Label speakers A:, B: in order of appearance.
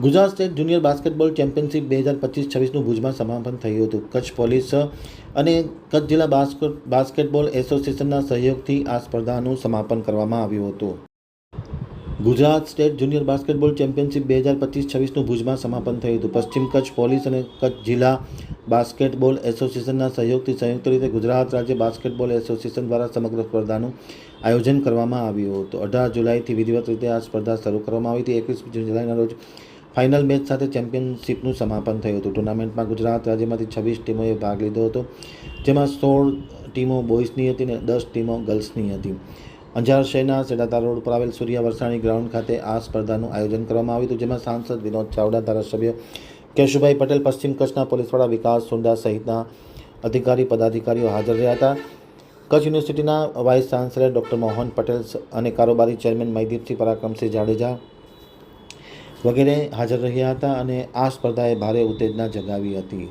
A: Gujarat state junior basketball championship 2025-26નું ભુજમાં સમાપન થયું હતું. કચ્છ પોલીસ અને કચ્છ જિલ્લા બાસ્કેટબોલ એસોસિએશનના સહયોગથી આ સ્પર્ધાનું સમાપન કરવામાં આવ્યું હતું. Gujarat state junior basketball championship 2025-26નું ભુજમાં સમાપન થયું હતું. પશ્ચિમ કચ્છ પોલીસ અને કચ્છ જિલ્લા બાસ્કેટબોલ એસોસિએશનના સહયોગથી સંયુક્ત રીતે ગુજરાત રાજ્ય બાસ્કેટબોલ એસોસિએશન દ્વારા સમગ્ર સ્પર્ધાનું આયોજન કરવામાં આવ્યું હતું. 18 જુલાઈથી વિધિવત રીતે આ સ્પર્ધા શરૂ કરવામાં આવી હતી. 21 જુલાઈના રોજ ફાઇનલ મેચ સાથે ચેમ્પિયનશિપનું સમાપન થયું હતું. ટુર્નામેન્ટમાં ગુજરાત રાજ્યમાંથી 26 ટીમોએ ભાગ લીધો હતો, જેમાં 16 ટીમો બોયઝની હતી અને 10 ટીમો ગર્લ્સની હતી. અંજાર શહેરના સેડાતા રોડ પર આવેલ સૂર્યા વરસાણી ગ્રાઉન્ડ ખાતે આ સ્પર્ધાનું આયોજન કરવામાં આવ્યું હતું, જેમાં સાંસદ વિનોદ ચાવડા, ધારાસભ્ય કેશુભાઈ પટેલ, પશ્ચિમ કચ્છના પોલીસ વડા વિકાસ સુંડા સહિતના અધિકારી પદાધિકારીઓ હાજર રહ્યા હતા. કચ્છ યુનિવર્સિટીના vice chancellor doctor Mohan Patel અને કારોબારી ચેરમેન મયદીપસિંહ પરાક્રમસિંહ જાડેજા વગેરે હાજર રહ્યા હતા અને આ સ્પર્ધાએ ભારે ઉત્તેજના જગાવી હતી.